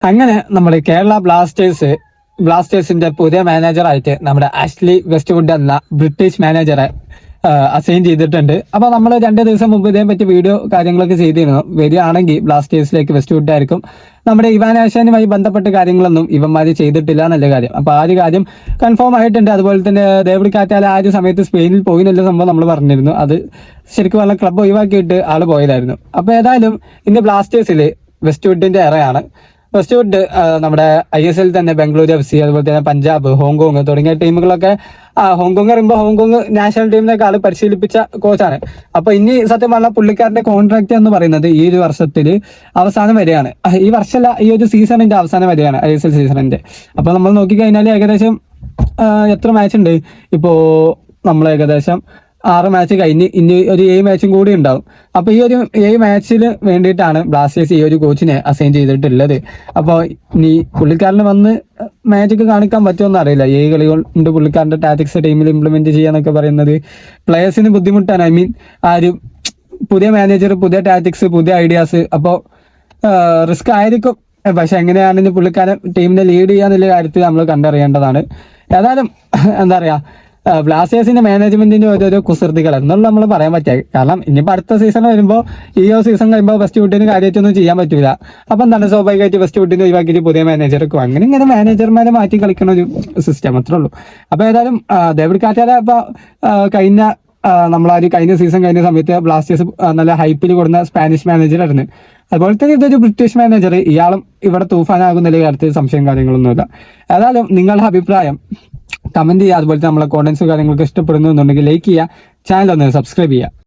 അങ്ങനെ നമ്മുടെ കേരള ബ്ലാസ്റ്റേഴ്സിന്റെ പുതിയ മാനേജറായിട്ട് നമ്മുടെ ആഷ്ലി വെസ്റ്റ്വുഡ് എന്ന ബ്രിട്ടീഷ് മാനേജറെ അസൈൻ ചെയ്തിട്ടുണ്ട്. അപ്പൊ നമ്മൾ 2 ദിവസം മുമ്പ് ഇതേ പറ്റി വീഡിയോ കാര്യങ്ങളൊക്കെ ചെയ്തിരുന്നു. വരികയാണെങ്കിൽ ബ്ലാസ്റ്റേഴ്സിലേക്ക് വെസ്റ്റ്വുഡ് ആയിരിക്കും. നമ്മുടെ ഇവാൻ ആശാനുമായി ബന്ധപ്പെട്ട കാര്യങ്ങളൊന്നും ഇവന്മാര് ചെയ്തിട്ടില്ല എന്നല്ല കാര്യം. അപ്പൊ ആ ഒരു കാര്യം കൺഫേം ആയിട്ടുണ്ട്. അതുപോലെ തന്നെ ഡേവിഡ് കാറ്റാല ആ ഒരു സമയത്ത് സ്പെയിനിൽ പോയി എന്നുള്ള സംഭവം നമ്മൾ പറഞ്ഞിരുന്നു. അത് ശരിക്കും പറഞ്ഞ ക്ലബ്ബ് ഒഴിവാക്കിയിട്ട് ആള് പോയതായിരുന്നു. അപ്പൊ ഏതായാലും ഇന്ന് ബ്ലാസ്റ്റേഴ്സിൽ വെസ്റ്റ്വുഡിന്റെ എറയാണ്. വെസ്റ്റ്വുഡ് നമ്മുടെ ISL തന്നെ ബംഗളൂരു FC, അതുപോലെ തന്നെ പഞ്ചാബ്, ഹോങ്കോങ് തുടങ്ങിയ ടീമുകളൊക്കെ ഹോങ്കോങ് പറയുമ്പോൾ ഹോങ്കോങ് നാഷണൽ ടീമിനൊക്കെ ആള് പരിശീലിപ്പിച്ച കോച്ചാണ്. അപ്പൊ ഇനി സത്യം പറഞ്ഞാൽ പുള്ളിക്കാരന്റെ കോൺട്രാക്ട് എന്ന് പറയുന്നത് ഈ ഒരു വർഷത്തിൽ അവസാനം വരെയാണ്. ഈ വർഷമല്ല, ഈ ഒരു സീസണിന്റെ അവസാനം വരെയാണ്, ISL സീസണിന്റെ. അപ്പൊ നമ്മൾ നോക്കിക്കഴിഞ്ഞാൽ ഏകദേശം എത്ര മാച്ച് ഉണ്ട് ഇപ്പോ? നമ്മൾ ഏകദേശം 6 മാച്ച് കഴിഞ്ഞ് ഇനി ഒരു 7 മാച്ചും കൂടി ഉണ്ടാവും. അപ്പൊ ഈ ഒരു 7 മാച്ചിന് വേണ്ടിയിട്ടാണ് ബ്ലാസ്റ്റേഴ്സ് ഈ ഒരു കോച്ചിനെ അസൈൻ ചെയ്തിട്ടുള്ളത്. അപ്പോൾ ഇനി പുള്ളിക്കാരന് വന്ന് മാച്ചൊക്കെ കാണിക്കാൻ പറ്റുമെന്ന് അറിയില്ല. 7 കളി കൊണ്ട് പുള്ളിക്കാരന്റെ ടാറ്റിക്സ് ടീമിൽ ഇംപ്ലിമെന്റ് ചെയ്യാന്നൊക്കെ പറയുന്നത് പ്ലേയേഴ്സിന് ബുദ്ധിമുട്ടാണ്. ഐ മീൻ ആ ഒരു പുതിയ മാനേജർ, പുതിയ ടാറ്റിക്സ്, പുതിയ ഐഡിയാസ്, അപ്പോൾ റിസ്ക് ആയിരിക്കും. പക്ഷെ എങ്ങനെയാണെന്ന് പുള്ളിക്കാരൻ ടീമിനെ ലീഡ് ചെയ്യാന്നുള്ള കാര്യത്തിൽ നമ്മൾ കണ്ടറിയേണ്ടതാണ്. ഏതായാലും എന്താ പറയാ, ബ്ലാസ്റ്റേഴ്സിന്റെ മാനേജ്മെന്റിന്റെ ഓരോരോ കുസൃതികൾ എന്നുള്ള നമ്മൾ പറയാൻ പറ്റിയ. കാരണം ഇനിയിപ്പോൾ അടുത്ത സീസൺ വരുമ്പോൾ ഈ സീസൺ കഴിയുമ്പോൾ വെസ്റ്റ്വുഡിന് കാര്യമായിട്ടൊന്നും ചെയ്യാൻ പറ്റൂല. അപ്പൊ എന്താണ്, സ്വാഭാവികമായിട്ട് വെസ്റ്റ്വുഡിനെ ഒഴിവാക്കിയിട്ട് പുതിയ മാനേജർക്കും അങ്ങനെ ഇങ്ങനെ മാനേജർമാരെ മാറ്റി കളിക്കുന്ന ഒരു സിസ്റ്റം അത്രേ ഉള്ളൂ. അപ്പൊ ഏതായാലും ഡേവിഡ് കാറ്റാല ഇപ്പൊ കഴിഞ്ഞ സീസൺ കഴിഞ്ഞ സമയത്ത് ബ്ലാസ്റ്റേഴ്സ് നല്ല ഹൈപ്പിൽ കൊടുക്കുന്ന സ്പാനിഷ് മാനേജറായിരുന്നു. അതുപോലെ തന്നെ ഇതൊരു ബ്രിട്ടീഷ് മാനേജർ, ഇയാളും ഇവിടെ തൂഫാനാകുന്ന കാര്യത്തിൽ സംശയം കാര്യങ്ങളൊന്നുമില്ല. ഏതായാലും നിങ്ങളുടെ അഭിപ്രായം കമന്റ് ചെയ്യുക. അതുപോലെ നമ്മളെ കോണ്ടന്റ്സ് കാര്യങ്ങളൊക്കെ ഇഷ്ടപ്പെടുന്നുണ്ടെങ്കിൽ ലൈക്ക് ചെയ്യുക, ചാനൽ ഒന്ന് സബ്സ്ക്രൈബ് ചെയ്യുക.